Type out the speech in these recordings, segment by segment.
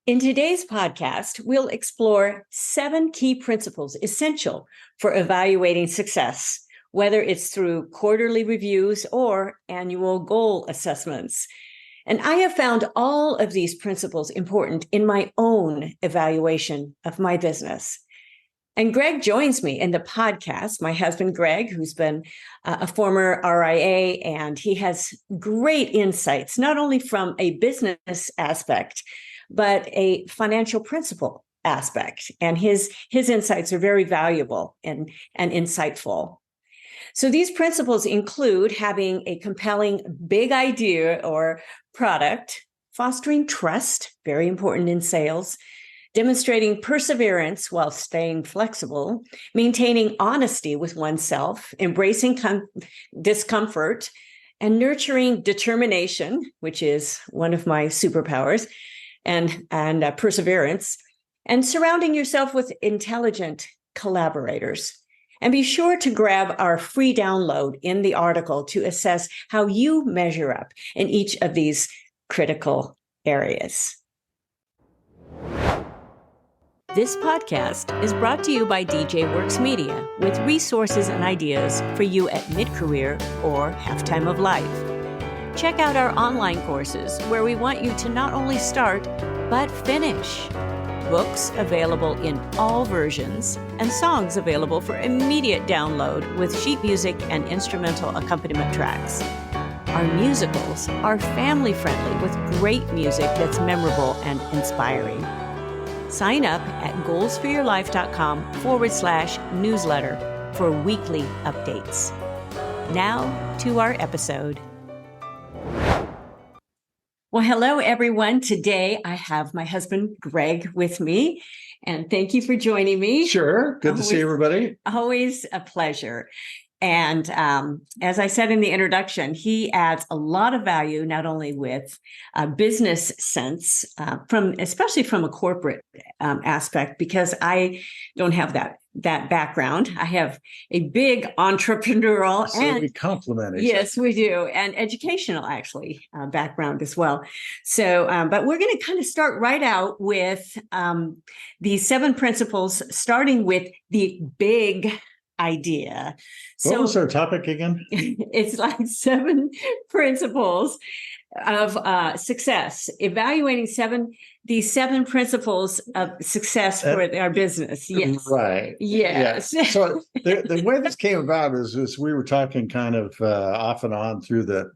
In today's podcast, we'll explore 7 key principles essential for evaluating success, whether it's through quarterly reviews or annual goal assessments. And I have found all of these principles important in my own evaluation of my business. And Greg joins me in the podcast, my husband, Greg, who's been a former RIA, and he has great insights, not only from a business aspect, but a financial principle aspect. And his insights are very valuable and insightful. So these principles include having a compelling big idea or product, fostering trust, very important in sales, demonstrating perseverance while staying flexible, maintaining honesty with oneself, embracing discomfort, and nurturing determination, which is one of my superpowers, and perseverance, and surrounding yourself with intelligent collaborators. And be sure to grab our free download in the article to assess how you measure up in each of these critical areas. This podcast is brought to you by DJ Works Media with resources and ideas for you at mid-career or half-time of life. Check out our online courses where we want you to not only start, but finish. Books available in all versions and songs available for immediate download with sheet music and instrumental accompaniment tracks. Our musicals are family-friendly with great music that's memorable and inspiring. Sign up at goalsforyourlife.com/newsletter for weekly updates. Now to our episode. Well, hello, everyone. Today, I have my husband, Greg, with me. And thank you for joining me. Sure. Good to see everybody. Always a pleasure. And as I said in the introduction, he adds a lot of value, not only with business sense, especially from a corporate aspect, because I don't have that background. I have a big entrepreneurial and we complement each other. Yes, we do, and educational actually background as well. So, but we're going to kind of start right out with these 7 principles, starting with the big idea. What was our topic again? It's like 7 principles of success, evaluating these 7 principles of success for our business. Yes. Right. Yes. Yeah. So the way this came about is we were talking kind of off and on through the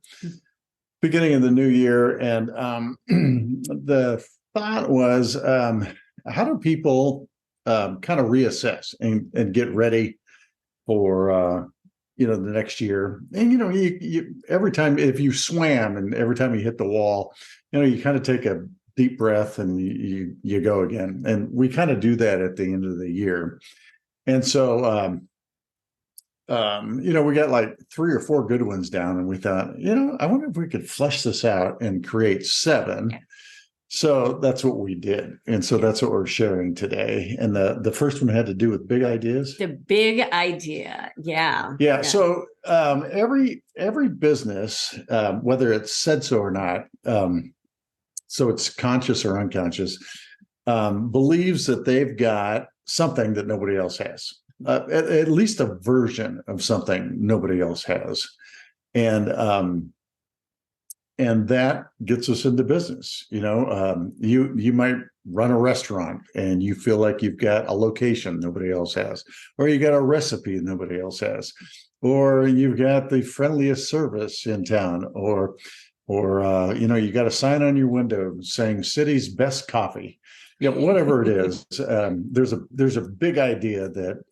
beginning of the new year. And the thought was, how do people kind of reassess and get ready for the next year? And you every time, if you swam and every time you hit the wall, you kind of take a deep breath and you go again. And we kind of do that at the end of the year. And so we got like 3 or 4 good ones down, and we thought, I wonder if we could flesh this out and create 7. So that's what we did. And so that's what we're sharing today. And the first one had to do with big ideas. The big idea. Yeah. Yeah. So every business, whether it's said so or not, so it's conscious or unconscious, believes that they've got something that nobody else has, at least a version of something nobody else has. And that gets us into business. You might run a restaurant and you feel like you've got a location nobody else has, or you got a recipe nobody else has, or you've got the friendliest service in town, or you got a sign on your window saying city's best coffee. Whatever it is, there's a big idea that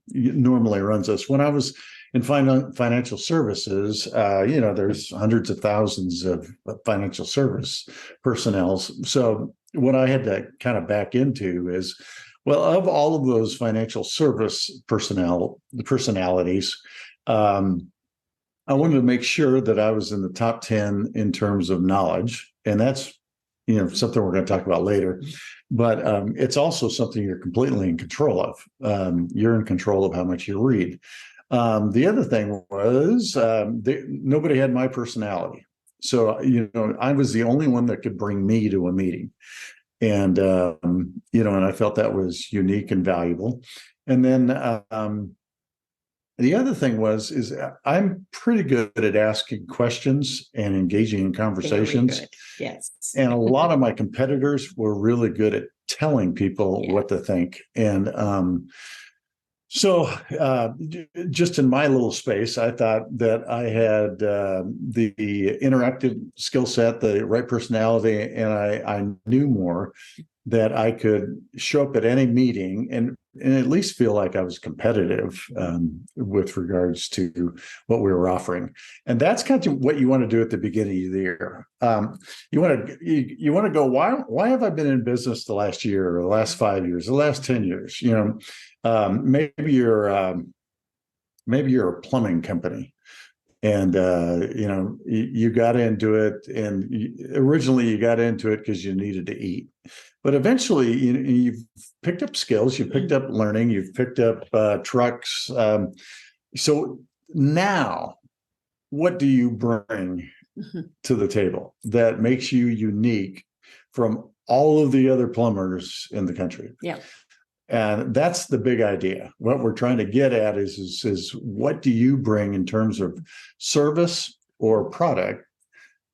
normally runs us. When I was in financial services, there's hundreds of thousands of financial service personnel. So what I had to kind of back into is, well, of all of those financial service personalities, I wanted to make sure that I was in the top 10 in terms of knowledge. And that's, something we're going to talk about later. But it's also something you're completely in control of. You're in control of how much you read. The other thing was nobody had my personality. So, I was the only one that could bring me to a meeting. And, and I felt that was unique and valuable. And then the other thing is I'm pretty good at asking questions and engaging in conversations. Very good. Yes. And a lot of my competitors were really good at telling people what to think. And so just in my little space, I thought that I had the interactive skill set, the right personality, and I knew more, that I could show up at any meeting and at least feel like I was competitive with regards to what we were offering. And that's kind of what you want to do at the beginning of the year. You want to go, why have I been in business the last year or the last 5 years, the last 10 years? Maybe you're a plumbing company. And, you got into it, and originally you got into it because you needed to eat. But eventually you've picked up skills, you've picked up learning, you've picked up trucks. So now what do you bring to the table that makes you unique from all of the other plumbers in the country? Yeah. And that's the big idea. What we're trying to get at is what do you bring in terms of service or product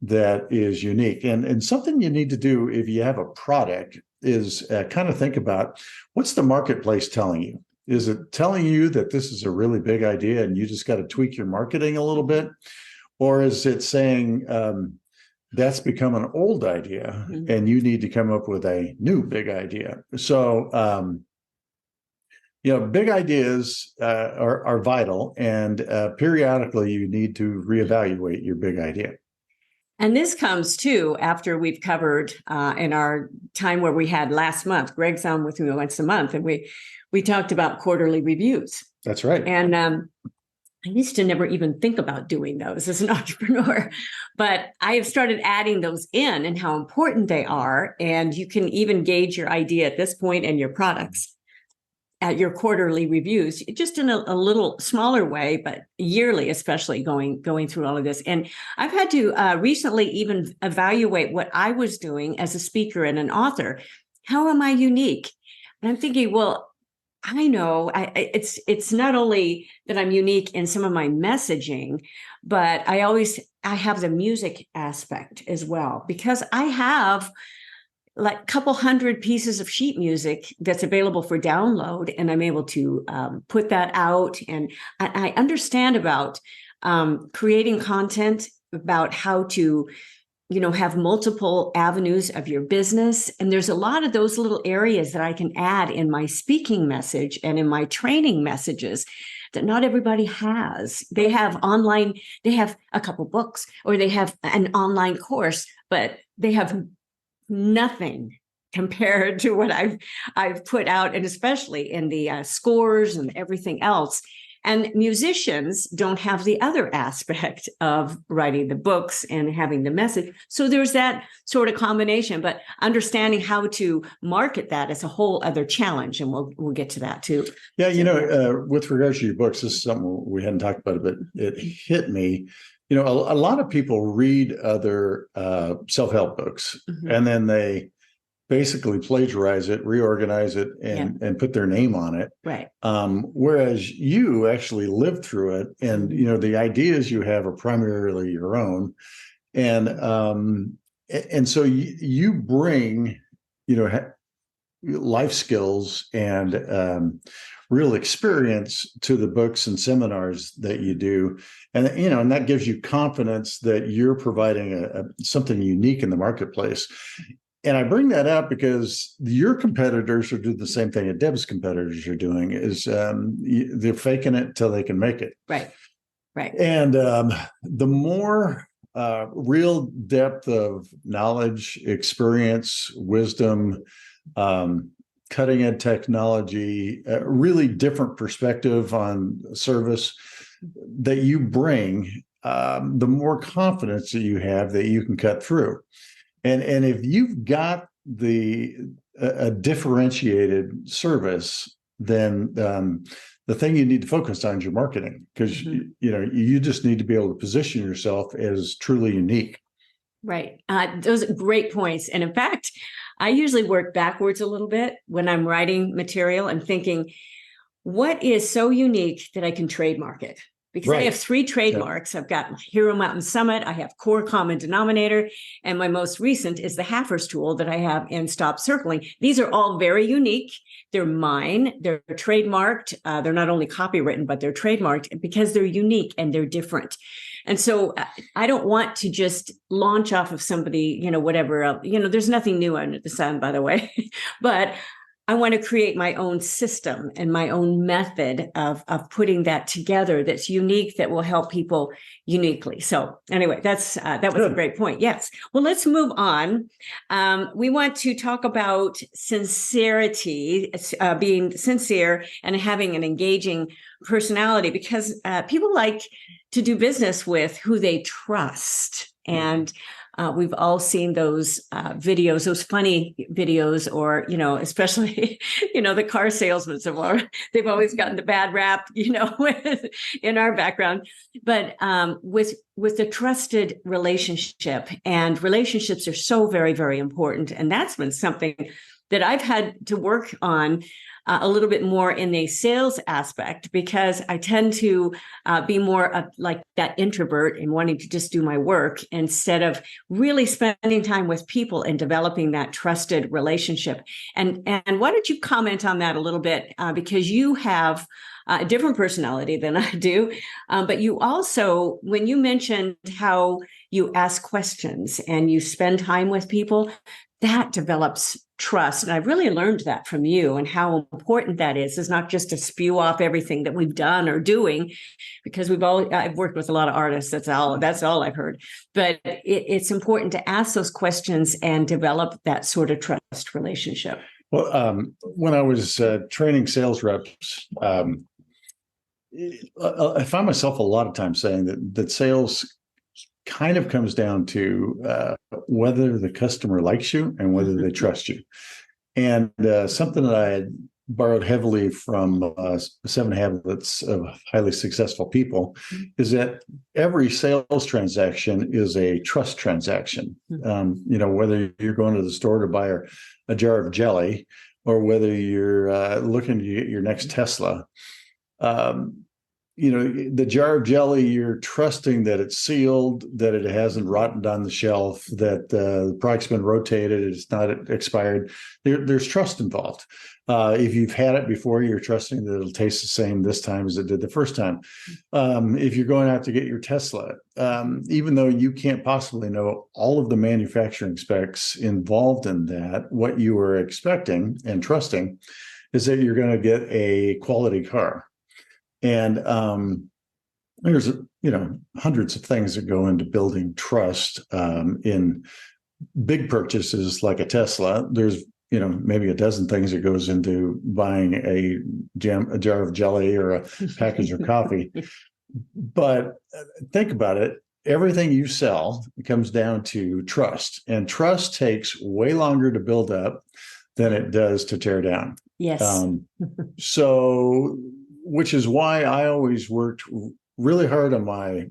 that is unique? And something you need to do if you have a product is kind of think about, what's the marketplace telling you? Is it telling you that this is a really big idea and you just got to tweak your marketing a little bit? Or is it saying that's become an old idea and you need to come up with a new big idea? So, big ideas are vital, and periodically you need to reevaluate your big idea. And this comes too after we've covered in our time where we had last month. Greg's on with me once a month, and we talked about quarterly reviews. That's right. And I used to never even think about doing those as an entrepreneur, but I have started adding those in and how important they are. And you can even gauge your idea at this point and your products at your quarterly reviews, just in a little smaller way, but yearly, especially going through all of this. And I've had to recently even evaluate what I was doing as a speaker and an author. How am I unique? And I'm thinking, well, I know it's not only that I'm unique in some of my messaging, but I have the music aspect as well, because I have like a couple hundred pieces of sheet music that's available for download, and I'm able to put that out. And I understand about creating content, about how to, have multiple avenues of your business. And there's a lot of those little areas that I can add in my speaking message and in my training messages that not everybody has. They have a couple books, or they have an online course, but they have nothing compared to what I've put out, and especially in the scores and everything else. And musicians don't have the other aspect of writing the books and having the message. So there's that sort of combination, but understanding how to market that is a whole other challenge. And we'll get to that too. Yeah. With regards to your books, this is something we hadn't talked about, but it hit me. A lot of people read other self-help books, and then they basically plagiarize it, reorganize it, and put their name on it. Right. Whereas you actually lived through it, and the ideas you have are primarily your own, and so you bring life skills and real experience to the books and seminars that you do. And, and that gives you confidence that you're providing something unique in the marketplace. And I bring that up because your competitors are doing the same thing that Deb's competitors are doing, is they're faking it till they can make it. Right. Right. And the more real depth of knowledge, experience, wisdom, cutting edge technology, really different perspective on service that you bring, the more confidence that you have that you can cut through. And if you've got a differentiated service, then the thing you need to focus on is your marketing, because you just need to be able to position yourself as truly unique. Right. Those are great points. And in fact, I usually work backwards a little bit when I'm writing material. I'm thinking, what is so unique that I can trademark it? Because I have 3 trademarks. I've got Hero Mountain Summit, I have Core Common Denominator, and my most recent is the Haffers tool that I have in Stop Circling. These are all very unique. They're mine. They're trademarked. They're not only copywritten, but they're trademarked because they're unique and they're different. And so I don't want to just launch off of somebody, whatever, there's nothing new under the sun, by the way, but I want to create my own system and my own method of putting that together that's unique, that will help people uniquely. So anyway, that was a great point. Yes. Well, let's move on. We want to talk about sincerity, being sincere and having an engaging personality, because people like to do business with who they trust. And we've all seen those videos, those funny videos, or, especially, the car salesmen. They've always gotten the bad rap, in our background. But with the trusted relationship, and relationships are so very, very important. And that's been something that I've had to work on a little bit more in the sales aspect, because I tend to be more like that introvert and wanting to just do my work instead of really spending time with people and developing that trusted relationship. And why don't you comment on that a little bit? Because you have a different personality than I do. But you also, when you mentioned how you ask questions and you spend time with people, that develops trust. And I've really learned that from you, and how important that is not just to spew off everything that we've done or doing, because I've worked with a lot of artists. That's all I've heard. But it's important to ask those questions and develop that sort of trust relationship. Well, when I was training sales reps, I found myself a lot of times saying that sales kind of comes down to whether the customer likes you and whether they trust you. And something that I had borrowed heavily from 7 Habits of Highly Successful People is that every sales transaction is a trust transaction. Whether you're going to the store to buy a jar of jelly, or whether you're looking to get your next Tesla. The jar of jelly, you're trusting that it's sealed, that it hasn't rotted on the shelf, that the product's been rotated, it's not expired. There's trust involved. If you've had it before, you're trusting that it'll taste the same this time as it did the first time. If you're going out to get your Tesla, even though you can't possibly know all of the manufacturing specs involved in that, what you were expecting and trusting is that you're going to get a quality car. And there's hundreds of things that go into building trust in big purchases like a Tesla. There's maybe a dozen things that goes into buying a jar of jelly or a package of coffee. But think about it. Everything you sell comes down to trust, and trust takes way longer to build up than it does to tear down. Yes. Which is why I always worked really hard on my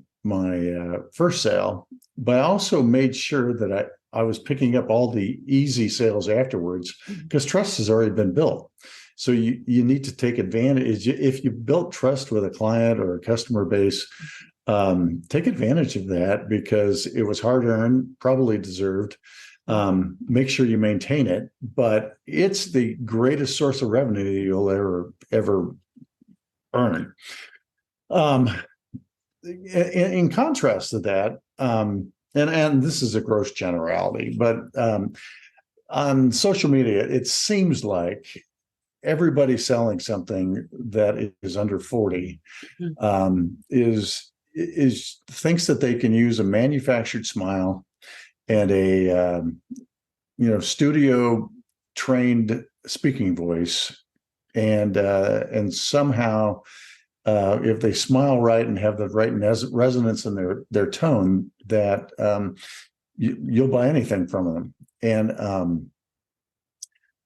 first sale, but I also made sure that I was picking up all the easy sales afterwards, because trust has already been built. So you need to take advantage. If you built trust with a client or a customer base, take advantage of that, because it was hard earned, probably deserved. Make sure you maintain it, but it's the greatest source of revenue you'll ever earn. In contrast to that, and this is a gross generality, but on social media, it seems like everybody selling something that is under 40 is thinks that they can use a manufactured smile and a studio trained speaking voice, and somehow if they smile right and have the right resonance in their tone, that you'll buy anything from them. And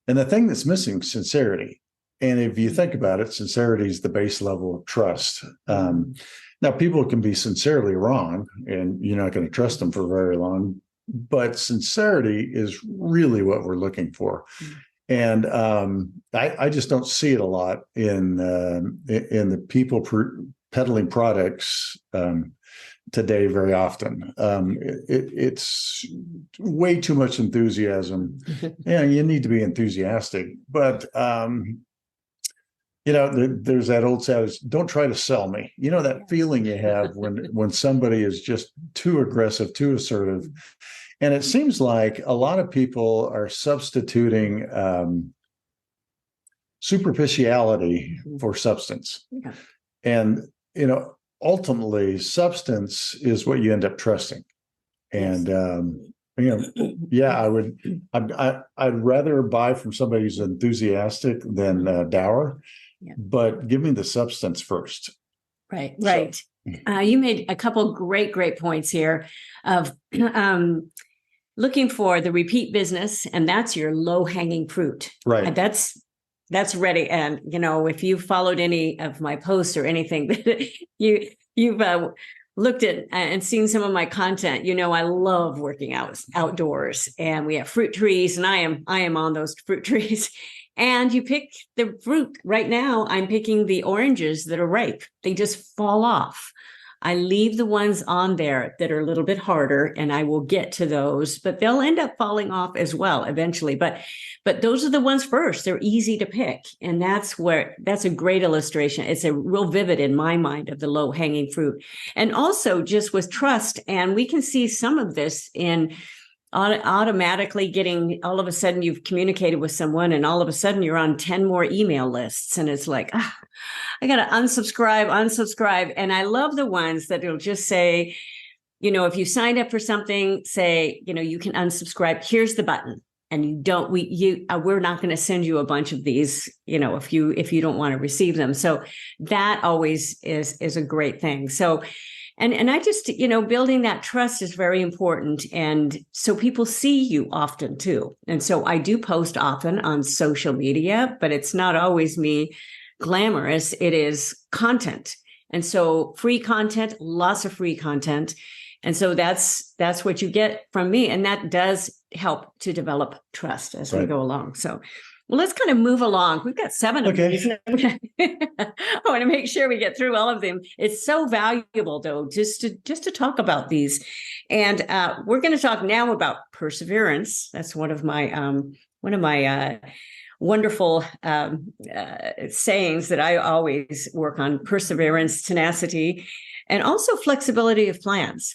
the thing that's missing is sincerity. And if you think about it, sincerity is the base level of trust. Now, people can be sincerely wrong, and you're not going to trust them for very long. but sincerity is really what we're looking for. And I just don't see it a lot in the people peddling products today very often. It's way too much enthusiasm. Yeah, you need to be enthusiastic, but there's that old adage, don't try to sell me. That feeling you have when somebody is just too aggressive, too assertive. And it seems like a lot of people are substituting superficiality for substance. Yeah. And, ultimately, substance is what you end up trusting. And, I'd rather buy from somebody who's enthusiastic than dour, but give me the substance first. Right. You made a couple great points here of looking for the repeat business, and that's your low-hanging fruit. Right. And that's ready. And, if you followed any of my posts or anything that you've looked at and seen some of my content, I love working outdoors, and we have fruit trees, and I am on those fruit trees. And you pick the fruit. Right now, I'm picking the oranges that are ripe. They just fall off. I leave the ones on there that are a little bit harder, and I will get to those, but they'll end up falling off as well eventually. But those are the ones first. They're easy to pick. And that's a great illustration. It's a real vivid in my mind of the low hanging fruit. And also just with trust. And we can see some of this in automatically getting, all of a sudden you've communicated with someone, and all of a sudden you're on 10 more email lists. And it's like, I got to unsubscribe. And I love the ones that will just say, if you signed up for something, say, you can unsubscribe. Here's the button. And we're not going to send you a bunch of these, if you don't want to receive them. So that always is a great thing. So, and I just, building that trust is very important. And so people see you often too. And so I do post often on social media, but it's not always me glamorous. It is content. And so free content, lots of free content. And so that's what you get from me. And that does help to develop trust as we go along. So, well, let's kind of move along. We've got 7 of these. I want to make sure we get through all of them. It's so valuable, though, just to talk about these. And we're going to talk now about perseverance. That's one of my wonderful sayings that I always work on: perseverance, tenacity, and also flexibility of plans.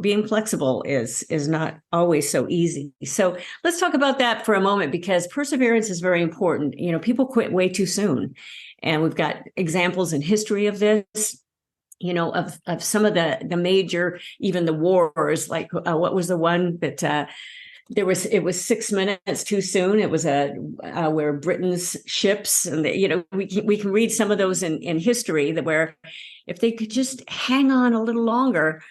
Being flexible is not always so easy. So let's talk about that for a moment, because perseverance is very important. People quit way too soon. And we've got examples in history of this, of some of the major, even the wars, like what was the one that it was 6 minutes too soon. It was where Britain's ships, and we can read some of those in history, that where if they could just hang on a little longer,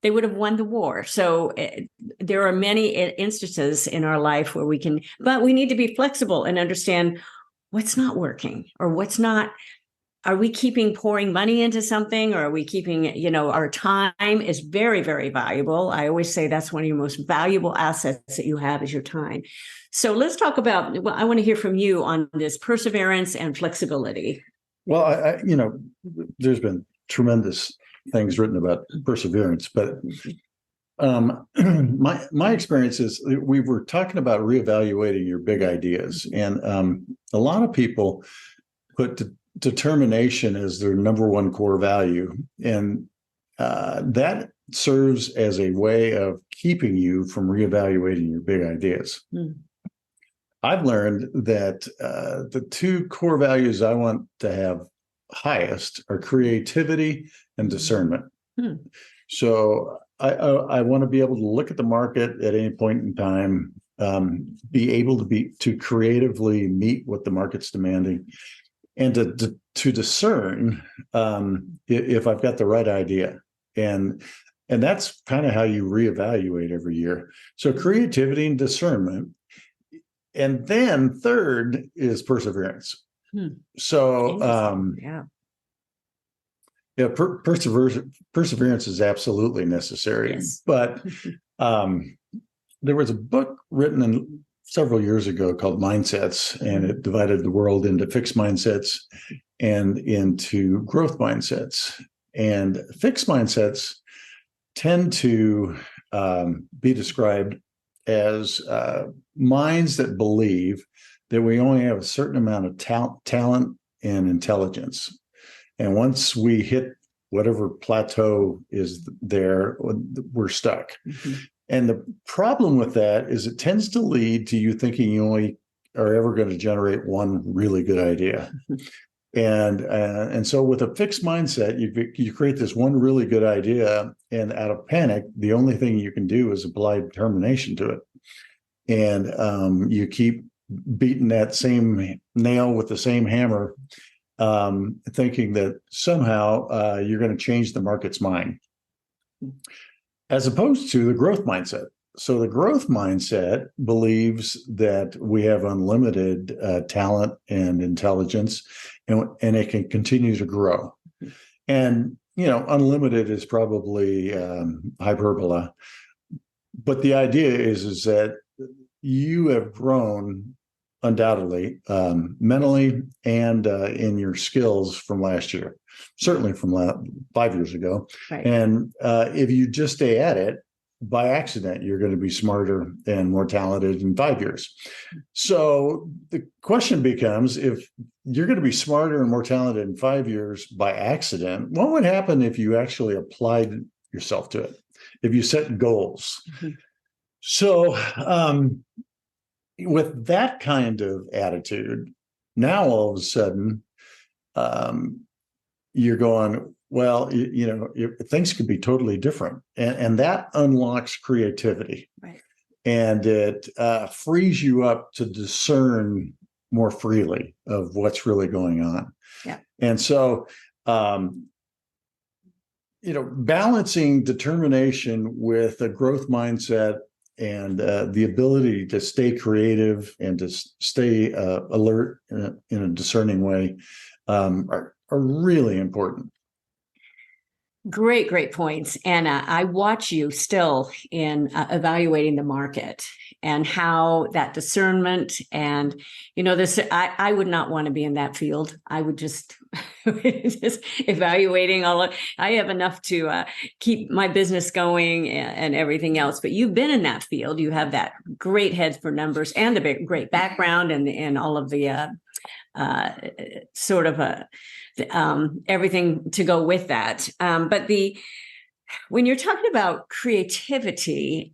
they would have won the war. So there are many instances in our life where but we need to be flexible and understand what's not working, or what's not. Are we pouring money into something, or are we keeping, our time is very, very valuable. I always say that's one of your most valuable assets that you have, is your time. So let's talk about, I want to hear from you on this perseverance and flexibility. Well, I there's been tremendous things written about perseverance, but my experience is, we were talking about reevaluating your big ideas, and a lot of people put determination as their number one core value, and that serves as a way of keeping you from reevaluating your big ideas. I've learned that the 2 core values I want to have highest are creativity and discernment. So I want to be able to look at the market at any point in time, be able to creatively meet what the market's demanding, and to discern if I've got the right idea. And that's kind of how you reevaluate every year. So creativity and discernment. And then third is perseverance. So perseverance is absolutely necessary. Yes. But there was a book written several years ago called Mindsets, and it divided the world into fixed mindsets and into growth mindsets. And fixed mindsets tend to be described as minds that believe that we only have a certain amount of talent and intelligence. And once we hit whatever plateau is there, we're stuck. Mm-hmm. And the problem with that is it tends to lead to you thinking you only are ever going to generate one really good idea. And so with a fixed mindset, you create this one really good idea, and out of panic, the only thing you can do is apply determination to it. And you keep beating that same nail with the same hammer, thinking that somehow you're going to change the market's mind, as opposed to the growth mindset. So the growth mindset believes that we have unlimited talent and intelligence, and it can continue to grow. And, unlimited is probably hyperbola. But the idea is that you have grown undoubtedly, mentally and in your skills from last year, certainly from 5 years ago. Right. And if you just stay at it, by accident, you're going to be smarter and more talented in 5 years. So the question becomes, if you're going to be smarter and more talented in 5 years by accident, what would happen if you actually applied yourself to it, if you set goals? Mm-hmm. So with that kind of attitude, now all of a sudden, you're going, well, things could be totally different. And that unlocks creativity. Right. And it frees you up to discern more freely of what's really going on. Yeah. And so, balancing determination with a growth mindset and the ability to stay creative and to stay alert in a discerning way are really important. Great points. And I watch you still in evaluating the market and how that discernment and, this, I would not want to be in that field. I would just evaluating I have enough to keep my business going and everything else. But you've been in that field. You have that great head for numbers and the great background and all of the everything to go with that. But when you're talking about creativity,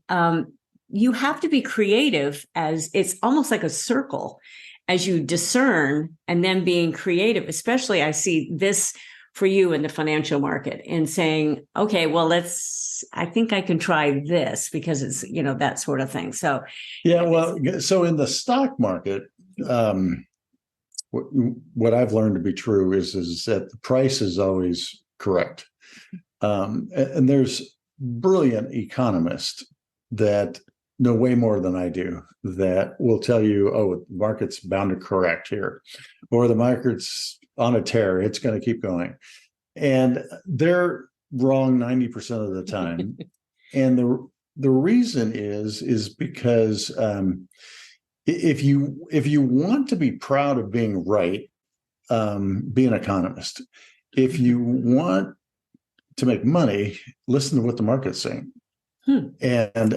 you have to be creative, as it's almost like a circle as you discern and then being creative. Especially I see this for you in the financial market and saying, okay, well, I think I can try this because it's, that sort of thing. So, yeah, well, so in the stock market, what I've learned to be true is that the price is always correct. And there's brilliant economists that know way more than I do that will tell you, oh, the market's bound to correct here, or the market's on a tear, it's going to keep going. And they're wrong 90% of the time. And the reason is because if you want to be proud of being right, be an economist. If you want to make money, listen to what the market's saying. And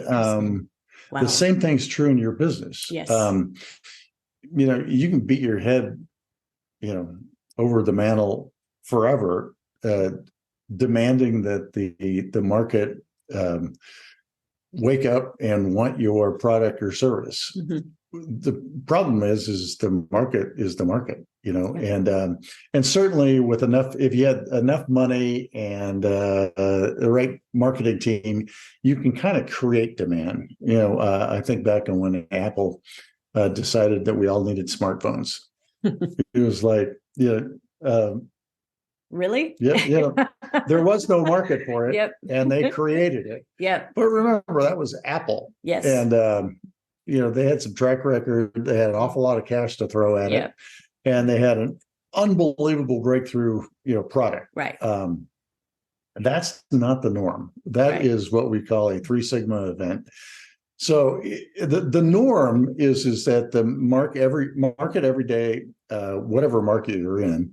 wow. The same thing's true in your business. Yes. You can beat your head, over the mantle forever, demanding that the market wake up and want your product or service. Mm-hmm. The problem is the market is the market, and certainly with if you had enough money and the right marketing team, you can kind of create demand. I think back on when Apple decided that we all needed smartphones. It was like, really? Yeah. There was no market for it. Yep. And they created it. Yep. But remember, that was Apple. Yes. And they had some track record. They had an awful lot of cash to throw at it, and they had an unbelievable breakthrough, product. Right. That's not the norm. That is what we call a 3 Sigma event. So the norm is that the market every day, whatever market you're in,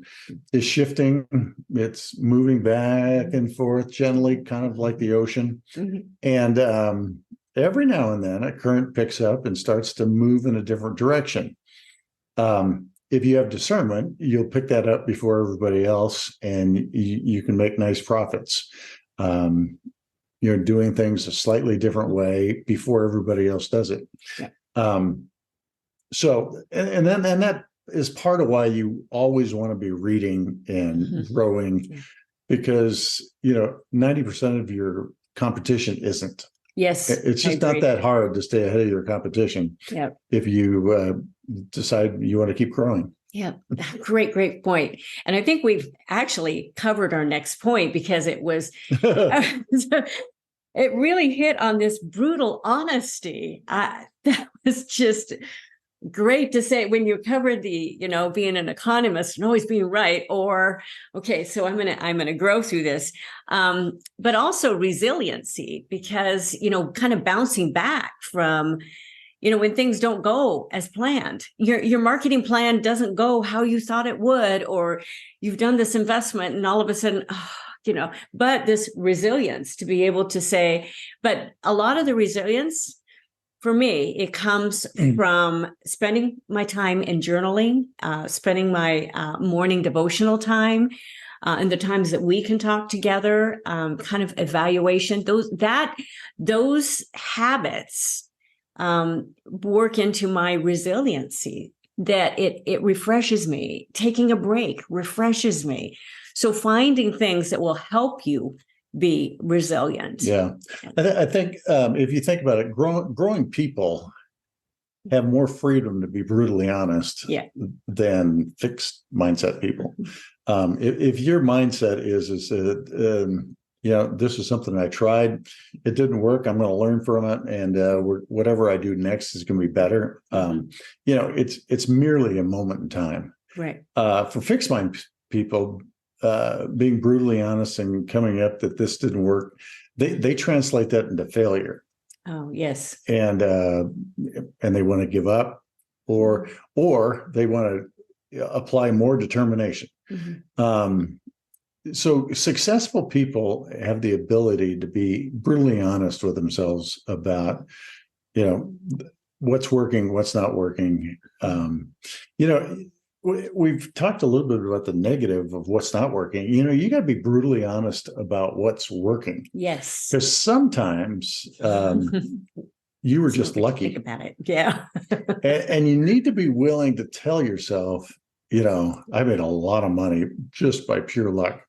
is shifting. It's moving back and forth gently, kind of like the ocean. Mhm. And every now and then, a current picks up and starts to move in a different direction. If you have discernment, you'll pick that up before everybody else, and you can make nice profits. Doing things a slightly different way before everybody else does it. Yeah. So that is part of why you always want to be reading and growing, because 90% of your competition isn't. Yes, It's just not that hard to stay ahead of your competition. Yeah. If you decide you want to keep growing. Yeah, great point. And I think we've actually covered our next point, because it was, it really hit on this brutal honesty. That was just great to say when you covered the, being an economist and always being right, or, okay, so I'm going to grow through this. But also resiliency, because, kind of bouncing back from, when things don't go as planned, your marketing plan doesn't go how you thought it would, or you've done this investment and all of a sudden, but this resilience to be able to say, but a lot of the resilience for me, it comes from spending my time in journaling, spending my morning devotional time, and the times that we can talk together, kind of evaluation, those habits work into my resiliency, that it refreshes me. Taking a break refreshes me. So finding things that will help you be resilient. Yeah. I think if you think about it, growing people have more freedom to be brutally honest than fixed mindset people. If your mindset is this is something I tried, it didn't work, I'm going to learn from it, and whatever I do next is going to be better. It's merely a moment in time. Right. For fixed mind people, being brutally honest and coming up that this didn't work, they translate that into failure. Oh, yes. And they want to give up, or they want to apply more determination. So successful people have the ability to be brutally honest with themselves about, what's working, what's not working. We've talked a little bit about the negative of what's not working. You got to be brutally honest about what's working. Yes. Because sometimes you were just lucky. Think about it. Yeah. and you need to be willing to tell yourself, I made a lot of money just by pure luck.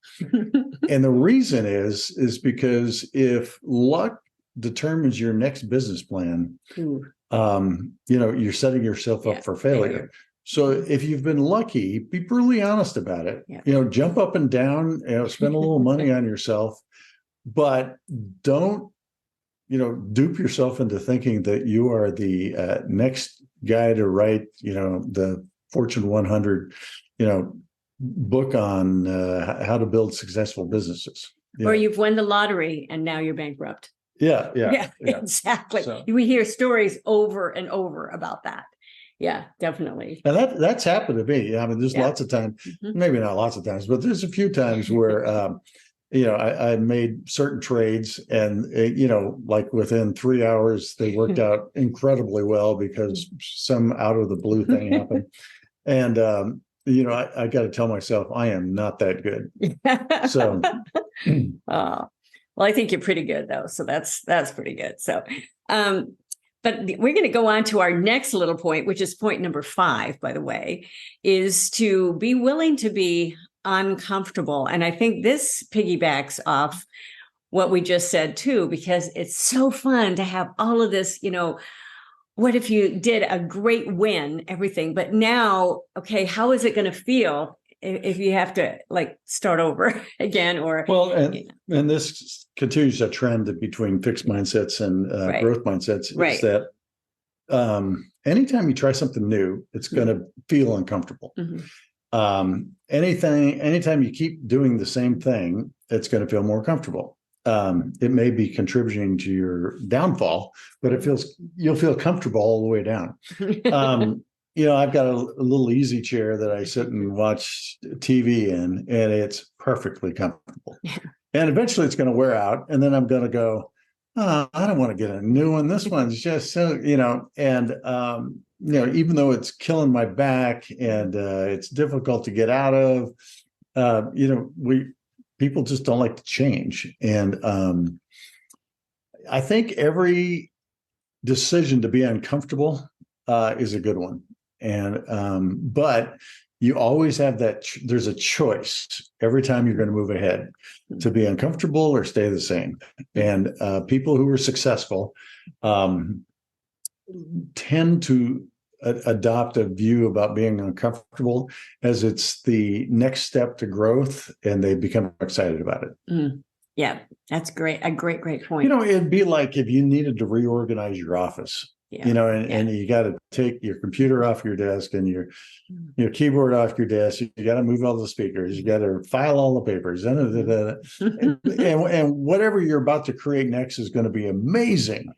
And the reason is because if luck determines your next business plan, you're setting yourself up for failure. So if you've been lucky, be brutally honest about it. Yeah. Jump up and down, spend a little money on yourself, but don't, dupe yourself into thinking that you are the next guy to write, the Fortune 100, book on how to build successful businesses. Or you've won the lottery and now you're bankrupt. Yeah, Exactly. So, we hear stories over and over about that. Yeah, definitely. And that's happened to me. I mean, there's lots of times, maybe not lots of times, but there's a few times where, I made certain trades and, like within 3 hours, they worked out incredibly well because some out of the blue thing happened. And, I got to tell myself, I am not that good. So, well, I think you're pretty good though. So that's pretty good. So, but we're going to go on to our next little point, which is point number 5, by the way, is to be willing to be uncomfortable. And I think this piggybacks off what we just said too, because it's so fun to have all of this, what if you did a great win, everything, but now, okay, how is it going to feel if you have to start over again? Or and this continues a trend between fixed mindsets and growth mindsets. Is that anytime you try something new, it's going to feel uncomfortable. Anytime you keep doing the same thing, it's going to feel more comfortable. it may be contributing to your downfall, but you'll feel comfortable all the way down. I've got a little easy chair that I sit and watch TV in, and it's perfectly comfortable. And eventually it's going to wear out. And then I'm going to go, oh, I don't want to get a new one. This one's just so, and, even though it's killing my back and it's difficult to get out of, people just don't like to change. And I think every decision to be uncomfortable is a good one. And but you always have that. There's a choice every time you're going to move ahead to be uncomfortable or stay the same. And people who are successful tend to adopt a view about being uncomfortable as it's the next step to growth, and they become excited about it. Yeah, that's great. A great point. It'd be like if you needed to reorganize your office. And you got to take your computer off your desk and your keyboard off your desk. You got to move all the speakers. You got to file all the papers. And whatever you're about to create next is going to be amazing.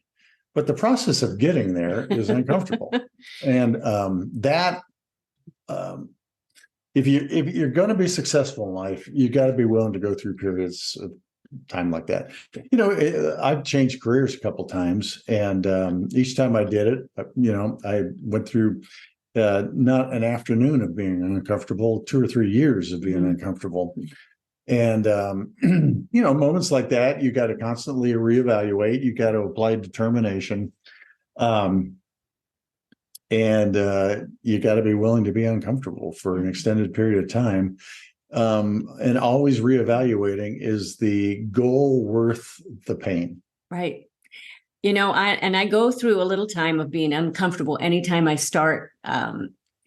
But the process of getting there is uncomfortable. And if you're going to be successful in life, you got to be willing to go through periods of time like that. I've changed careers a couple of times, and each time I did it, I went through not an afternoon of being uncomfortable, 2 or 3 years of being uncomfortable. And moments like that, you got to constantly reevaluate. You got to apply determination, and you got to be willing to be uncomfortable for an extended period of time. And always reevaluating, is the goal worth the pain? Right. I go through a little time of being uncomfortable anytime I start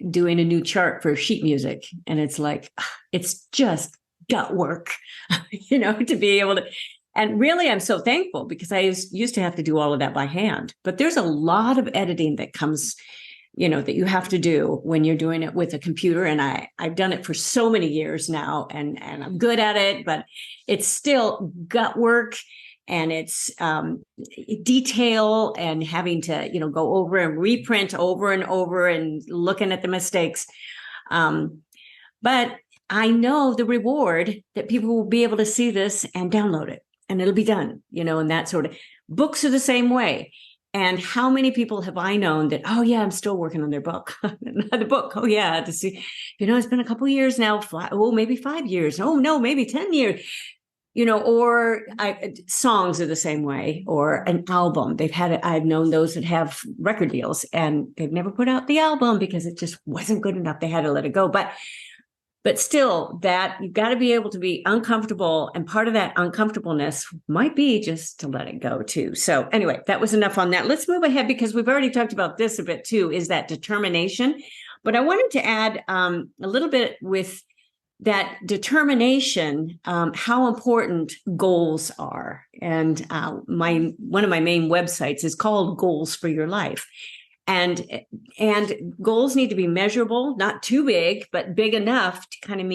doing a new chart for sheet music. And it's like, it's just gut work, to be able to. And really, I'm so thankful, because I used to have to do all of that by hand. But there's a lot of editing that comes that you have to do when you're doing it with a computer. And I've done it for so many years now, and I'm good at it, but it's still gut work, and it's detail, and having to, go over and reprint over and over and looking at the mistakes. But I know the reward that people will be able to see this and download it, and it'll be done, and that sort of. Books are the same way. And how many people have I known that, oh, yeah, I'm still working on their book, the book. Oh, yeah, to see, it's been a couple of years now. Maybe 5 years. Oh, no, maybe 10 years, or songs are the same way, or an album. I've known those that have record deals, and they've never put out the album because it just wasn't good enough. They had to let it go. But still, that you've got to be able to be uncomfortable. And part of that uncomfortableness might be just to let it go too. So anyway, that was enough on that. Let's move ahead, because we've already talked about this a bit too, is that determination. But I wanted to add a little bit with that determination, how important goals are. And one of my main websites is called Goals for Your Life. And goals need to be measurable, not too big, but big enough to kind of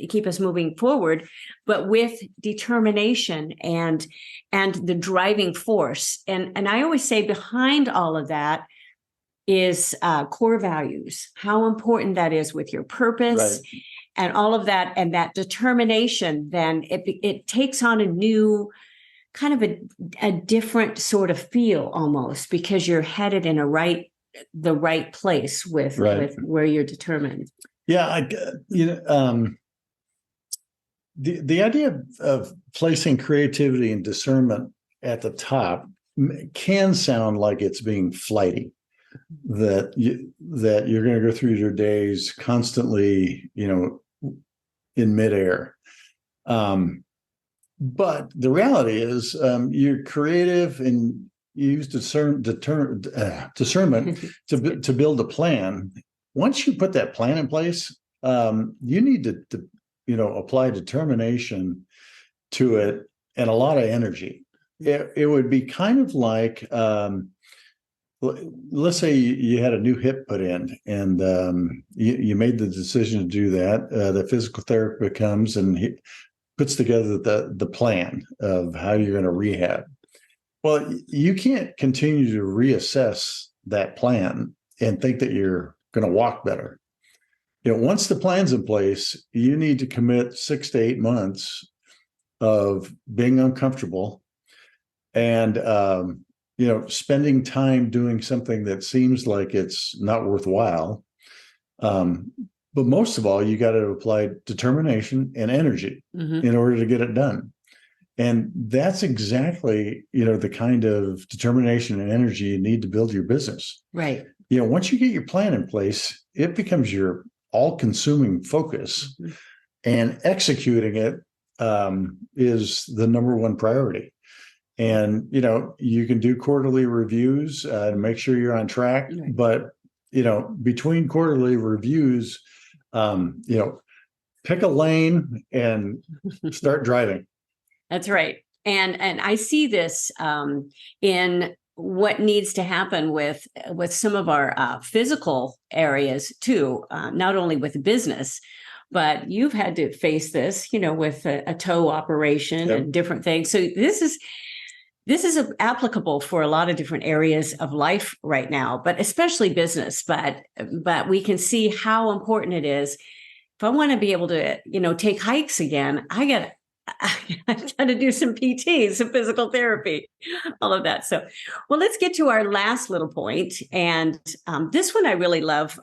keep us moving forward, but with determination and the driving force. And I always say behind all of that is core values, how important that is with your purpose, right, and all of that. And that determination, then it takes on a new kind of a different sort of feel almost, because you're headed in the right place with where you're determined. Yeah. The idea of placing creativity and discernment at the top can sound like it's being flighty, that you're going to go through your days constantly, in midair. But the reality is, you're creative and you use discernment to build a plan. Once you put that plan in place, you need to apply determination to it and a lot of energy. It would be kind of like, let's say you had a new hip put in, and you made the decision to do that. The physical therapist comes and puts together the plan of how you're going to rehab. Well, you can't continue to reassess that plan and think that you're going to walk better. Once the plan's in place, you need to commit 6 to 8 months of being uncomfortable and spending time doing something that seems like it's not worthwhile. But most of all, you got to apply determination and energy in order to get it done. And that's exactly, the kind of determination and energy you need to build your business. Right. Once you get your plan in place, it becomes your all-consuming focus, and executing it is the number one priority. And, you can do quarterly reviews to make sure you're on track. Right. But, between quarterly reviews, pick a lane and start driving. That's right. And I see this in what needs to happen with some of our physical areas too, not only with business, but you've had to face this, with a toe operation. Yep. And different things. So this is applicable for a lot of different areas of life right now, but especially business. But we can see how important it is. If I want to be able to, take hikes again, I've got to do some PT, some physical therapy, all of that. So, well, let's get to our last little point. And this one I really love.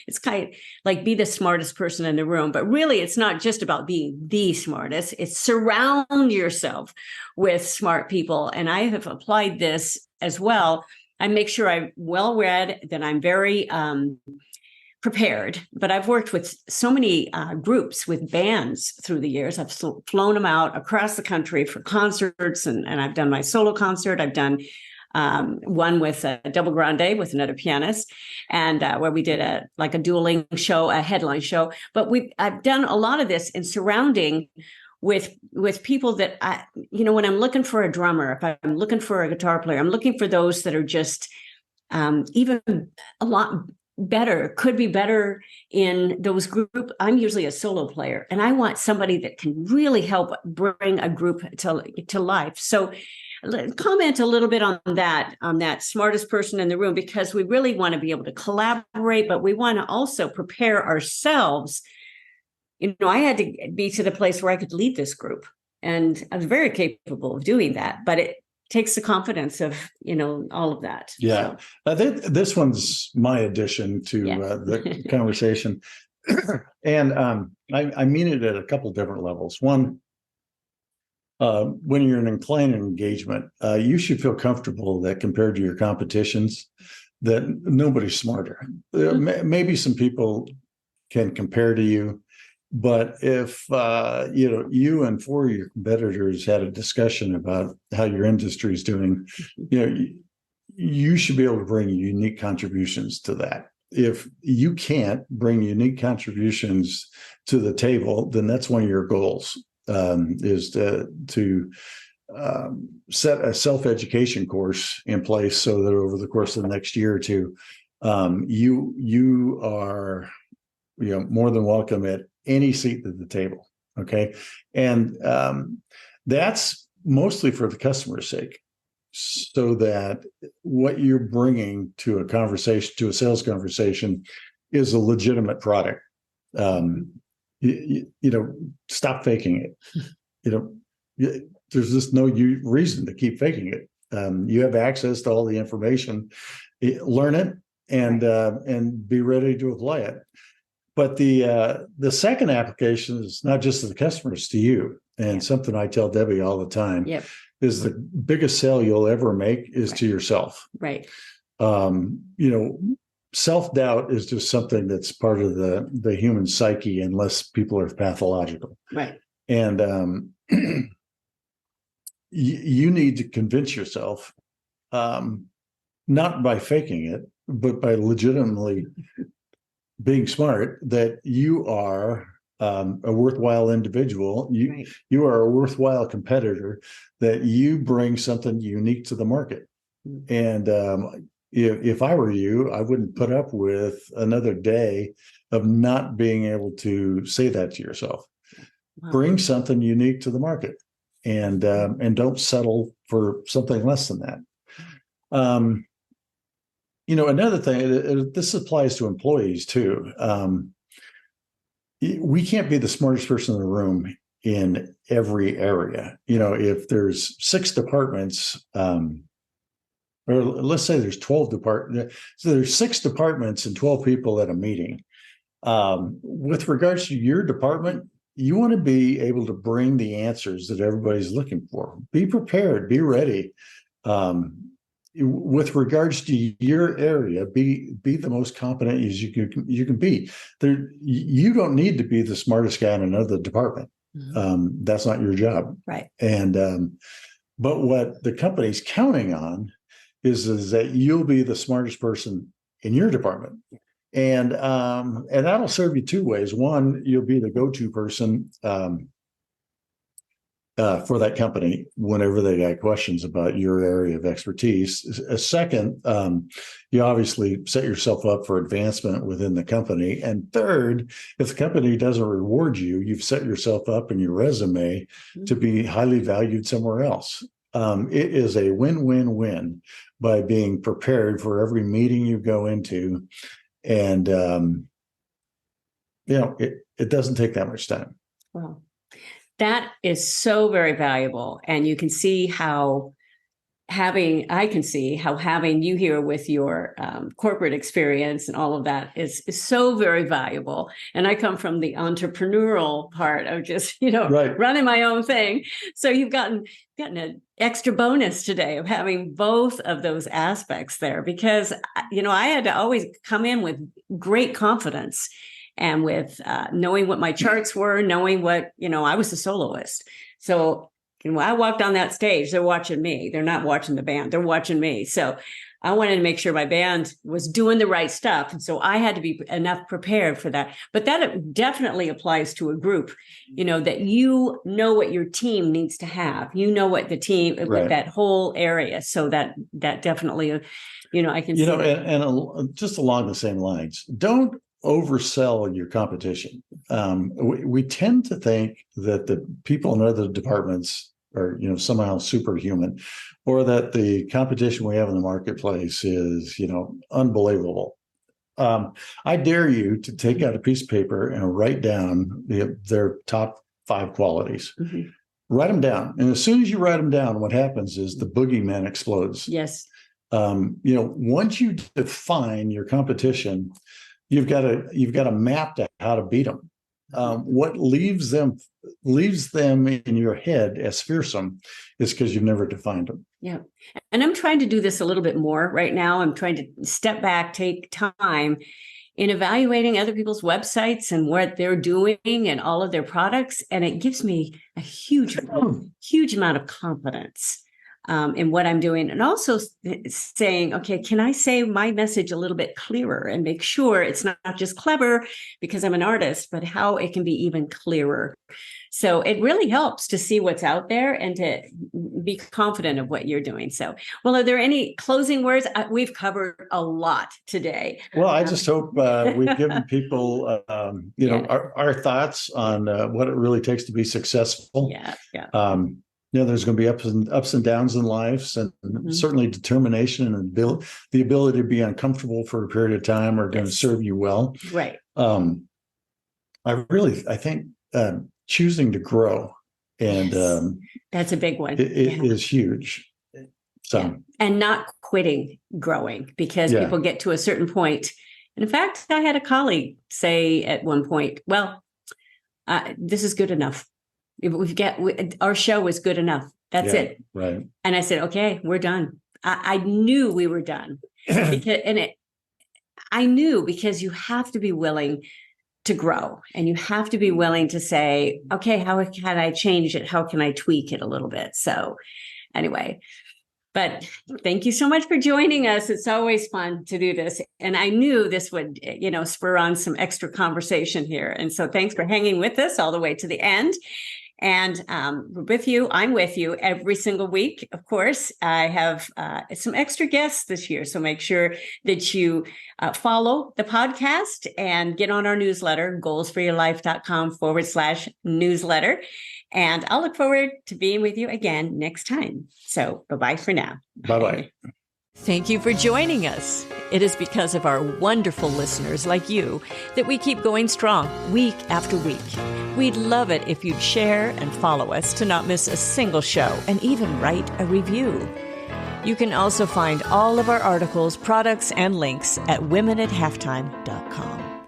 It's kind of like be the smartest person in the room, but really it's not just about being the smartest. It's surround yourself with smart people. And I have applied this as well. I make sure I'm well read, that I'm very prepared, but I've worked with so many groups with bands through the years. I've flown them out across the country for concerts, and I've done my solo concert. I've done one with a double grande with another pianist, and where we did a dueling show, a headline show. But I've done a lot of this in surrounding with people that when I'm looking for a drummer, if I'm looking for a guitar player, I'm looking for those that are just even a lot better, could be better in those group. I'm usually a solo player, and I want somebody that can really help bring a group to life. So comment a little bit on that smartest person in the room, because we really want to be able to collaborate, but we want to also prepare ourselves. I had to be to the place where I could lead this group, and I was very capable of doing that, but it takes the confidence of, all of that. Yeah. So. This one's my addition to the conversation. And I mean it at a couple different levels. One, when you're in a client engagement, you should feel comfortable that compared to your competitions, that nobody's smarter. Maybe some people can compare to you, but if you and 4 of your competitors had a discussion about how your industry is doing, you should be able to bring unique contributions to that. If you can't bring unique contributions to the table, then that's one of your goals, is to set a self-education course in place so that over the course of the next year or two, you are more than welcome at any seat at the table. Okay. And that's mostly for the customer's sake, so that what you're bringing to a conversation, to a sales conversation, is a legitimate product. Stop faking it. There's just no reason to keep faking it. You have access to all the information, learn it, and be ready to apply it. But the second application is not just to the customers, to you. And something I tell Debbie all the time is the biggest sale you'll ever make is to yourself. Right. Self-doubt is just something that's part of the human psyche, unless people are pathological. Right. And you need to convince yourself, not by faking it, but by legitimately being smart, that you are a worthwhile individual. You are a worthwhile competitor, that you bring something unique to the market. And if I were you, I wouldn't put up with another day of not being able to say that to yourself. bring something unique to the market, and don't settle for something less than that. Another thing, this applies to employees too. We can't be the smartest person in the room in every area. If there's 6 departments, or let's say there's 12 departments, so there's 6 departments and 12 people at a meeting. With regards to your department, you want to be able to bring the answers that everybody's looking for. Be prepared, be ready. With regards to your area, be the most competent as you can be. You don't need to be the smartest guy in another department. That's not your job. Right. And but what the company's counting on is that you'll be the smartest person in your department. And that'll serve you 2 ways. One, you'll be the go-to person for that company whenever they got questions about your area of expertise. A second, you obviously set yourself up for advancement within the company. And third, if the company doesn't reward you, you've set yourself up in your resume to be highly valued somewhere else. It is a win-win-win by being prepared for every meeting you go into. And, it doesn't take that much time. Wow. That is so very valuable. And you can see how having you here with your corporate experience and all of that is so very valuable. And I come from the entrepreneurial part of just, Right. running my own thing. So you've gotten an extra bonus today of having both of those aspects there, because, I had to always come in with great confidence and with knowing what my charts were, knowing what, I was a soloist. So I walked on that stage, they're watching me. They're not watching the band. They're watching me. So I wanted to make sure my band was doing the right stuff. And so I had to be enough prepared for that. But that definitely applies to a group, that what your team needs to have. What the team, Right. with that whole area. So that definitely, I can see. And just along the same lines, don't oversell your competition. We tend to think that the people in other departments are, somehow superhuman, or that the competition we have in the marketplace is, unbelievable. I dare you to take out a piece of paper and write down their top 5 qualities. Mm-hmm. Write them down. And as soon as you write them down, what happens is the boogeyman explodes. Yes. Once you define your competition, you've got a map to how to beat them. What leaves them in your head as fearsome is because you've never defined them. Yeah. And I'm trying to do this a little bit more right now. I'm trying to step back, take time in evaluating other people's websites and what they're doing and all of their products. And it gives me a huge amount of confidence in what I'm doing. And also saying, okay, can I say my message a little bit clearer and make sure it's not just clever because I'm an artist, but how it can be even clearer. So it really helps to see what's out there and to be confident of what you're doing. So, well, are there any closing words? We've covered a lot today. Well, I just hope we've given people, our thoughts on what it really takes to be successful. Yeah. There's going to be ups and downs in life, and certainly determination and the ability to be uncomfortable for a period of time are going to serve you well. Right. I think choosing to grow and that's a big one. It is huge. So and not quitting growing because people get to a certain point. And in fact, I had a colleague say at one point, "Well, this is good enough. Our show is good enough. That's it." Right. And I said, "Okay, we're done." I knew we were done I knew because you have to be willing to grow and you have to be willing to say, okay, how can I change it? How can I tweak it a little bit? So anyway, but thank you so much for joining us. It's always fun to do this. And I knew this would, spur on some extra conversation here. And so thanks for hanging with us all the way to the end. And we're with you. I'm with you every single week. Of course, I have some extra guests this year. So make sure that you follow the podcast and get on our newsletter, goalsforyourlife.com/newsletter. And I'll look forward to being with you again next time. So bye-bye for now. Bye-bye. Thank you for joining us. It is because of our wonderful listeners like you that we keep going strong week after week. We'd love it if you'd share and follow us to not miss a single show and even write a review. You can also find all of our articles, products, and links at womenathalftime.com.